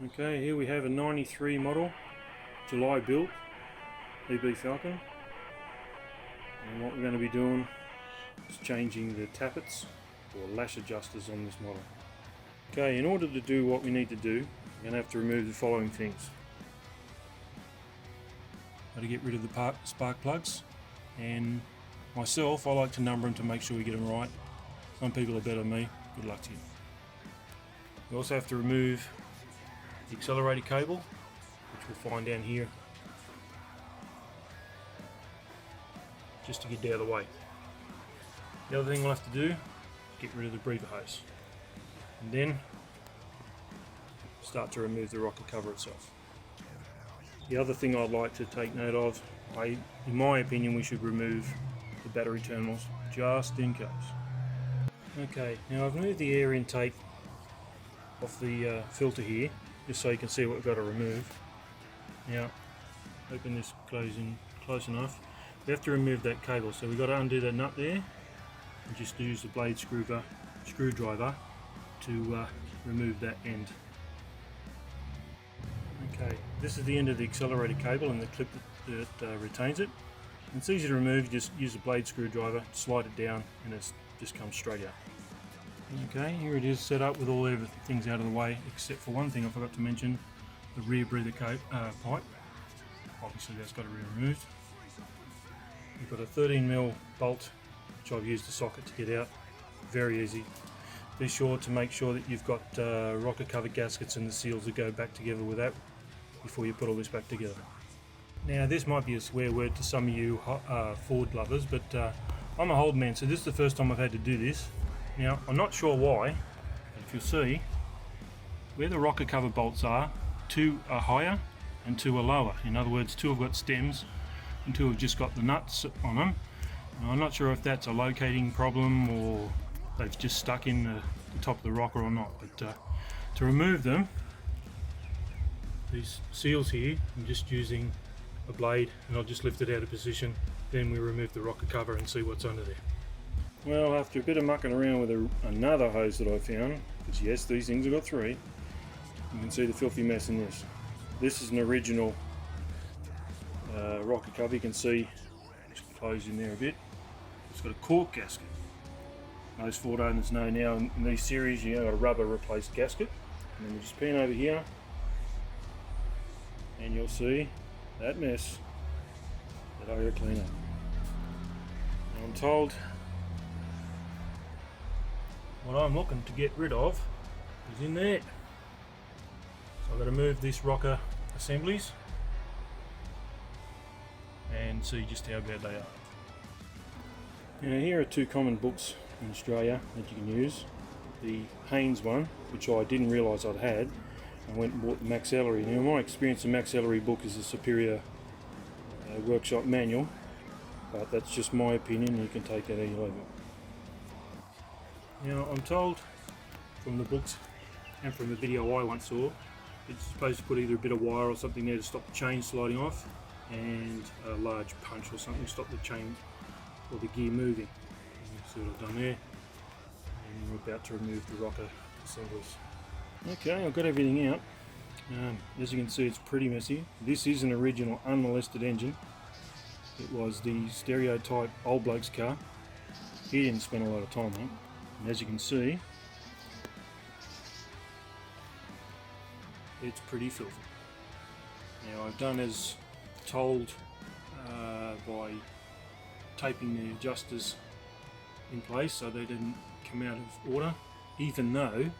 Okay, here we have a 93 model, July build, EB Falcon, and what we're going to be doing is changing the tappets or lash adjusters on this model. Okay, in order to do what we need to do, we're going to have to remove the following things. Got to get rid of the spark plugs, and myself, I like to number them to make sure we get them right. Some people are better than me, good luck to you. We also have to remove the accelerator cable, which we'll find down here, just to get it out of the way. The other thing we'll have to do is get rid of the breather hose, and then start to remove the rocker cover itself. The other thing I'd like to take note of, in my opinion, we should remove the battery terminals just in case. Okay, now I've moved the air intake off the filter here, just so you can see what we've got to remove. Now, open this closing close enough. We have to remove that cable, so we've got to undo that nut there and just use the blade screwdriver to remove that end. Okay, this is the end of the accelerator cable and the clip that retains it. And it's easy to remove. You just use a blade screwdriver, slide it down, and it just comes straight out. Okay, here it is set up with all things out of the way, except for one thing I forgot to mention, the rear breather pipe. Obviously that's got to be removed. You've got a 13mm bolt, which I've used a socket to get out. Very easy. Be sure to make sure that you've got rocker cover gaskets and the seals that go back together with that before you put all this back together. Now this might be a swear word to some of you Ford lovers, but I'm a Holden man, so this is the first time I've had to do this. Now, I'm not sure why, but if you'll see, where the rocker cover bolts are, two are higher and two are lower. In other words, two have got stems and two have just got the nuts on them. Now, I'm not sure if that's a locating problem or they've just stuck in the top of the rocker or not, but to remove them, these seals here, I'm just using a blade and I'll just lift it out of position, then we remove the rocker cover and see what's under there. Well, after a bit of mucking around with another hose that I found, because yes, these things have got three, you can see the filthy mess in this. This is an original rocker cover. You can see it's closed in there a bit. It's got a cork gasket. Most Ford owners know now in these series you got a rubber replaced gasket. And then we just pan over here and you'll see that mess that I got to clean up. Now I'm told what I'm looking to get rid of is in there. So I've got to move this rocker assemblies and see just how bad they are. Now here are two common books in Australia that you can use. The Haynes one, which I didn't realise I'd had, I went and bought the Max Ellery. Now in my experience the Max Ellery book is a superior workshop manual, but that's just my opinion. You can take that how you leave it. Now I'm told from the books and from the video I once saw, it's supposed to put either a bit of wire or something there to stop the chain sliding off, and a large punch or something to stop the chain or the gear moving. And see what I've done there, and we're about to remove the rocker assemblies. Okay, I've got everything out. As you can see, it's pretty messy. This is an original unmolested engine. It was the stereotype old bloke's car. He didn't spend a lot of time on it. And as you can see, it's pretty filthy. Now I've done as told by taping the adjusters in place so they didn't come out of order, even though,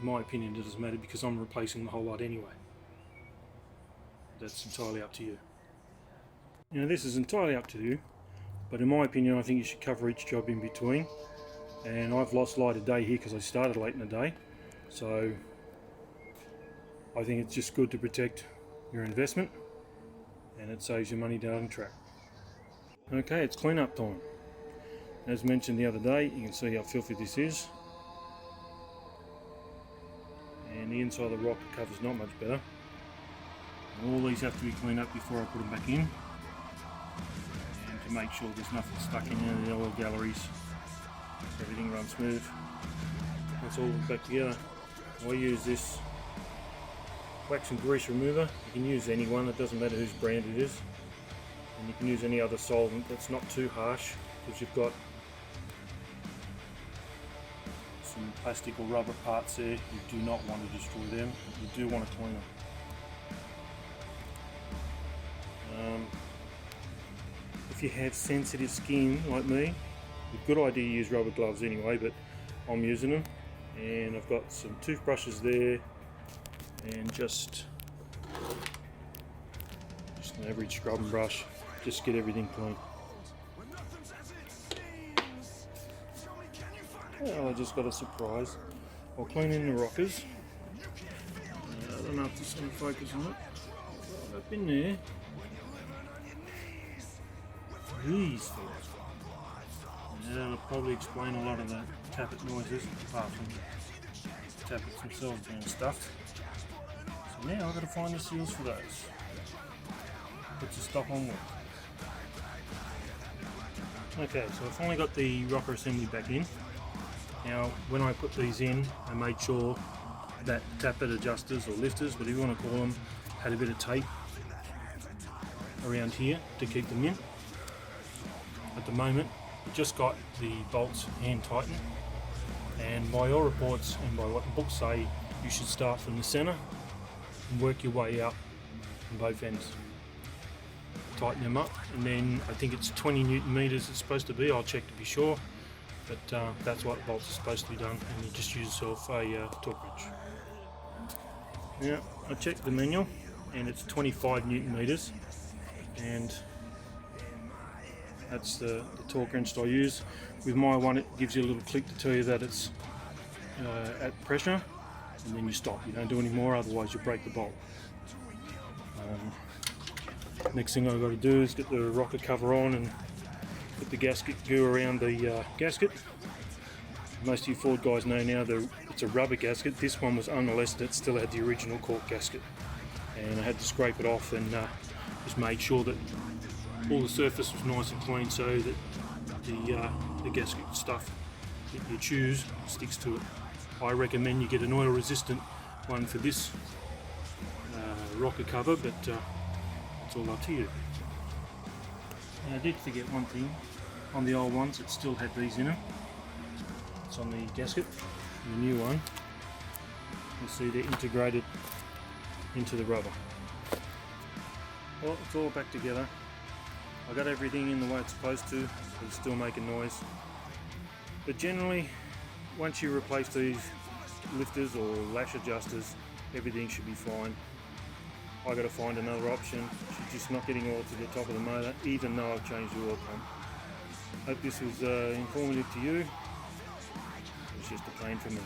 in my opinion, it doesn't matter because I'm replacing the whole lot anyway. That's entirely up to you. Now this is entirely up to you, but in my opinion I think you should cover each job in between. And I've lost light of day here because I started late in the day, so I think it's just good to protect your investment and it saves you money down the track. Okay, it's clean up time. As mentioned the other day, you can see how filthy this is, and the inside of the rocker cover is not much better. And all these have to be cleaned up before I put them back in, and to make sure there's nothing stuck in any of the galleries. Everything runs smooth. That's all back together. I use this wax and grease remover. You can use any one, it doesn't matter whose brand it is. And you can use any other solvent that's not too harsh, because you've got some plastic or rubber parts there. You do not want to destroy them, you do want to clean them. If you have sensitive skin like me, it's a good idea to use rubber gloves anyway, but I'm using them. And I've got some toothbrushes there and just an average scrubbing brush, just get everything clean. Well, I just got a surprise while cleaning the rockers. I don't know if there's some focus on it. Well, I've been there. These fellas. And that'll probably explain a lot of the tappet noises, apart from the tappets themselves being stuffed. So now I've got to find the seals for those. Put the stop on work. Okay, so I finally got the rocker assembly back in. Now, when I put these in, I made sure that tappet adjusters or lifters, whatever you want to call them, had a bit of tape around here to keep them in. At the moment, I've just got the bolts hand tightened, and by all reports and by what the books say, you should start from the centre and work your way out from both ends. Tighten them up, and then I think it's 20 Newton meters it's supposed to be. I'll check to be sure, but that's what bolts are supposed to be done, and you just use yourself a torque wrench. Now I checked the manual and it's 25 Newton meters, and that's the torque wrench I use. With my one, it gives you a little click to tell you that it's at pressure, and then you stop. You don't do any more, otherwise you break the bolt. Next thing I've got to do is get the rocker cover on and put the gasket goo around the gasket. Most of you Ford guys know now that it's a rubber gasket. This one was unmolested, it still had the original cork gasket. And I had to scrape it off and just made sure that all the surface was nice and clean, so that the gasket stuff that you choose sticks to it. I recommend you get an oil resistant one for this rocker cover, but it's all up to you. Now, I did forget one thing. On the old ones it still had these in them. It's on the gasket. The new one, you'll see they're integrated into the rubber. Well, it's all back together. I got everything in the way it's supposed to, but it's still making noise. But generally, once you replace these lifters or lash adjusters, everything should be fine. I got to find another option. She's just not getting oil to the top of the motor, even though I've changed the oil pump. Hope this was informative to you. It's just a pain for me.